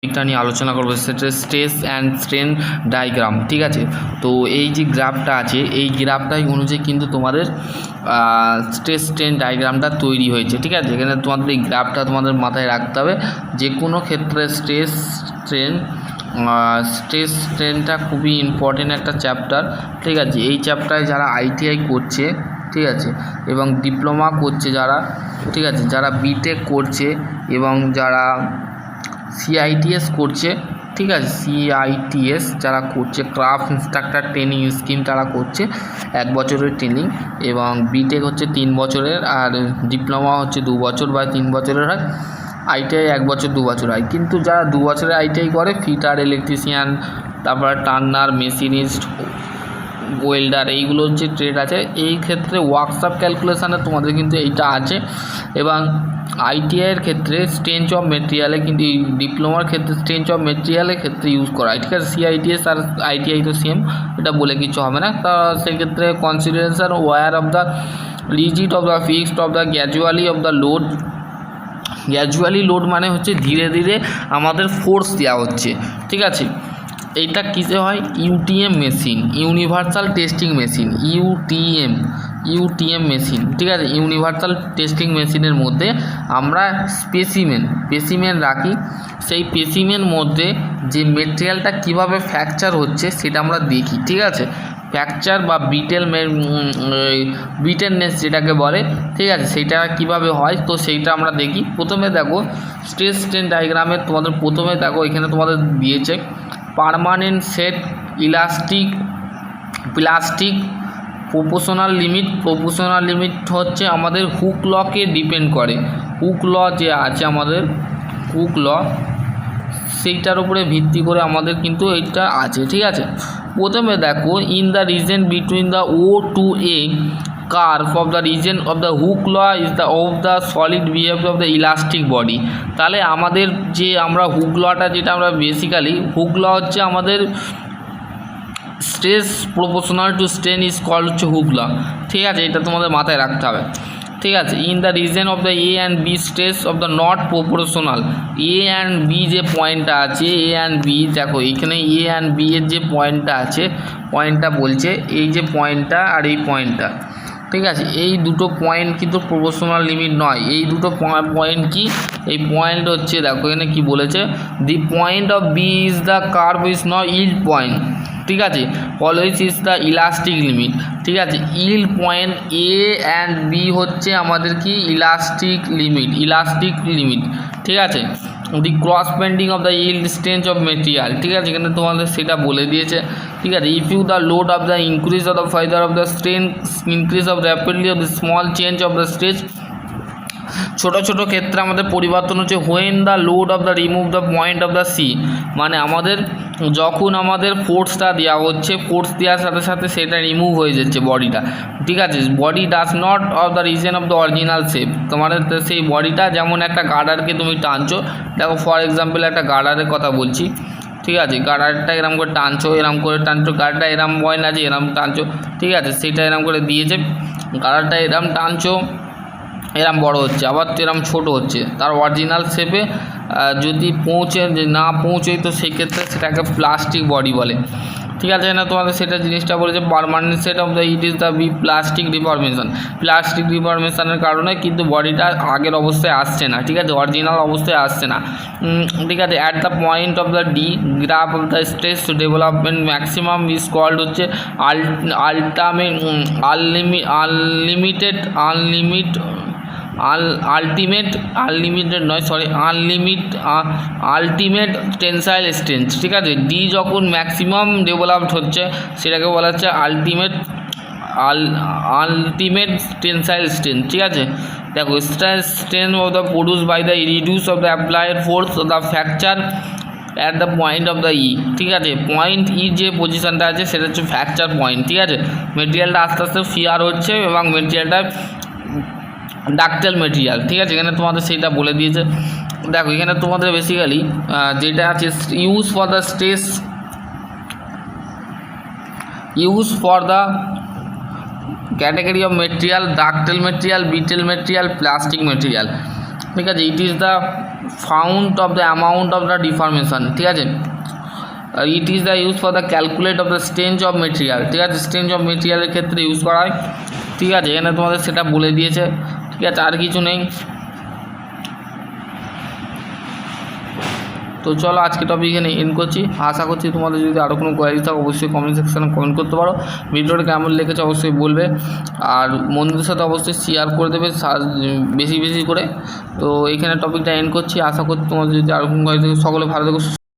টপিকটা নিয়ে আলোচনা করবো, সেটা স্ট্রেস অ্যান্ড স্ট্রেন ডায়াগ্রাম। ঠিক আছে, তো এই যে গ্রাফটা আছে এই গ্রাফটাই অনুযায়ী কিন্তু তোমাদের স্ট্রেস স্ট্রেন ডায়াগ্রামটা তৈরি হয়েছে। ঠিক আছে, এখানে তোমাদের এই গ্রাফটা তোমাদের মাথায় রাখতে হবে। যে কোনো ক্ষেত্রে স্ট্রেস স্ট্রেনটা খুবই ইম্পর্টেন্ট একটা চ্যাপ্টার। ঠিক আছে, এই চ্যাপ্টারে যারা আইটিআই করছে, ঠিক আছে, এবং ডিপ্লোমা করছে যারা, ঠিক আছে, যারা বিটেক করছে এবং যারা সিআইটিএস করছে, ঠিক আছে, সিআইটিএস যারা করছে, ক্রাফট ইনস্ট্রাক্টর ট্রেনিং স্কিম তারা করছে 1 বছরের ট্রেনিং, এবং বিটেক হচ্ছে 3 বছরের, আর ডিপ্লোমা হচ্ছে 2 বছর বা 3 বছরের হয়, আইটিআই 1 বছর 2 বছর হয়। কিন্তু যারা 2 বছরের আইটিআই করে, ফিটার, ইলেকট্রিশিয়ান, তারপর টার্নার, মেশিনিস্ট, ওয়েল্ডার, এইগুলো যে ট্রেড আছে, এই ক্ষেত্রে ওয়ার্কশপ ক্যালকুলেশানে তোমাদের কিন্তু এইটা আছে। এবং আইটিআইয়ের ক্ষেত্রে স্ট্রেংথ অফ মেটেরিয়ালে কিন্তু এই ডিপ্লোমার ক্ষেত্রে স্ট্রেংথ অফ মেটেরিয়ালের ক্ষেত্রে ইউজ করা হয়। ঠিক আছে, সিআইটিএস আর আইটিআই তো সেম, এটা বলে কিছু হবে না। তা সেক্ষেত্রে consideration war of the rigid of the fixed of the gradually of the load. Gradually load মানে হচ্ছে ধীরে ধীরে আমাদের ফোর্স দেওয়া হচ্ছে। ঠিক আছে, এইটা কিসে হয়? UTM machine, universal testing machine, UTM machine. ঠিক আছে, ইউনিভার্সাল টেস্টিং মেশিনের মধ্যে আমরা স্পেসিমেন রাখি। সেই স্পেসিমেন মধ্যে যে মেটেরিয়ালটা কিভাবে ফ্র্যাকচার হচ্ছে সেটা আমরা দেখি। ঠিক আছে, ফ্র্যাকচার বা বিটেলনেস যেটাকে বলে, ঠিক আছে, সেইটা কিভাবে হয় তো সেইটা আমরা দেখি। প্রথমে দেখো স্ট্রেস স্ট্রেন ডায়াগ্রামে তোমাদের প্রথমে দেখো এখানে তোমাদের দিয়েছে permanent set, elastic, plastic, proportional limit হচ্ছে আমাদের হুক লকে ডিপেন্ড করে। হুক ল যে আছে আমাদের, হুক ল, সেইটার উপরে ভিত্তি করে আমাদের কিন্তু এইটা আছে। ঠিক আছে, প্রথমে দেখো in the region between the O to A curve of the reason of the Hooke law is the of the solid behaviour of the elastic body. তাহলে আমাদের যে আমরা হুক লটা যেটা আমরা বেসিক্যালি হুক ল হচ্ছে আমাদের stress proportional to strain is called হচ্ছে হুক ল। ঠিক আছে, এটা তোমাদের মাথায় রাখতে হবে। ঠিক আছে, in the reason of the A and B stress of the not proportional. A and B যে পয়েন্টটা আছে, এ অ্যান্ড বি, দেখো এখানে এ অ্যান্ড বি এর যে পয়েন্টটা আছে, পয়েন্টটা বলছে এই যে পয়েন্টটা আর এই পয়েন্টটা। ঠিক আছে, এই দুটো পয়েন্ট কিন্তু প্রপোর্শনাল লিমিট নয়। এই দুটো পয়েন্ট কি? এই পয়েন্ট হচ্ছে, দেখো এখানে কি বলেছে, the point of B is the curve is not yield point. ঠিক আছে, always is the elastic limit. ঠিক আছে, yield point A and B হচ্ছে আমাদের কি ইলাস্টিক লিমিট। ঠিক আছে, the cross bending of the yield strength of material. ঠিক আছে, এখানে তোমাদের সেটা বলে দিয়েছে। ঠিক আছে, if you the load of the increase of the further of the strain increase of rapidly of the small change of the stress. ছোটো ছোটো ক্ষেত্রে আমাদের পরিবর্তন হচ্ছে when the load of the remove the point of the sea, মানে আমাদের যখন আমাদের ফোর্সটা দেওয়া হচ্ছে, ফোর্স দেওয়ার সাথে সাথে সেটা রিমুভ হয়ে যাচ্ছে বডিটা। ঠিক আছে, body does not of the reason of the original shape. তোমাদের সেই বডিটা যেমন একটা গার্ডারকে তুমি টানছো, দেখো ফর এক্সাম্পল একটা গার্ডারের কথা বলছি। ঠিক আছে, গার্ডারটা এরম করে টানছো, গার্ডারটা এরম পয়েন্ট আছে, এরম টানছো। ঠিক আছে, সেটা এরম করে দিয়েছে, গার্ডারটা এরম টানছো, এরম বড় হচ্ছে, আবার এরম ছোট হচ্ছে। তার অরিজিনাল শেপে যদি না পৌঁছয় তো সেক্ষেত্রে সেটাকে প্লাস্টিক বডি বলে। ঠিক আছে, না তোমাদের সেটা জিনিসটা বলেছে permanent set of the it is the plastic ডিফরমেশনের কারণে কিন্তু বডিটা আগের অবস্থায় আসছে না। ঠিক আছে, অরিজিনাল অবস্থায় আসছে না। ঠিক আছে, at the point of the D graph of the stress development maximum is called হচ্ছে আলটিমেট টেনসাইল স্ট্রেংথ। ঠিক আছে, ডি যখন ম্যাক্সিমাম ডেভেলপড হচ্ছে সেটাকে বলা হচ্ছে আলটিমেট টেনসাইল স্ট্রেংথ। ঠিক আছে, দেখো strength of the produce by the reduce of the applied force of the fracture at the point of the E. ঠিক আছে, পয়েন্ট ই যে পজিশনটা আছে সেটা হচ্ছে ফ্র্যাকচার পয়েন্ট। ঠিক আছে, মেটেরিয়ালটা আস্তে আস্তে ফিয়ার হচ্ছে এবং মেটেরিয়ালটা ডাকটাইল মেটেরিয়াল। ঠিক আছে, এখানে তোমাদের সেইটা বলে দিয়েছে। দেখো এখানে তোমাদের বেসিক্যালি যেটা আছে use for the category of material, ductile material, betel material, plastic material. ঠিক আছে। ইট is the found of the amount of the deformation, ঠিক আছে। ইট is the use for the calculate of the strange of material, ঠিক আছে, strange of মেটেরিয়ালের ক্ষেত্রে use করা হয়, ঠিক আছে। এখানে তোমাদের সেটা বলে দিয়েছে, ঠিক আছে, আর কিছু নেই। তো চলো আজকে টপিক এখানে এন্ড করছি। আশা করছি তোমাদের যদি আরও কোনো কোয়ারি থাকে অবশ্যই কমেন্ট সেকশানে কমেন্ট করতে পারো। ভিডিওটা কেমন লেগেছে অবশ্যই বলবে, আর বন্ধুদের সাথে অবশ্যই শেয়ার করে দেবে বেশি বেশি করে। তো এখানে টপিকটা এন্ড করছি। আশা করছি তোমাদের যদি আরও কোনো কোয়ারি থাকে সকলে ভালো থেকো।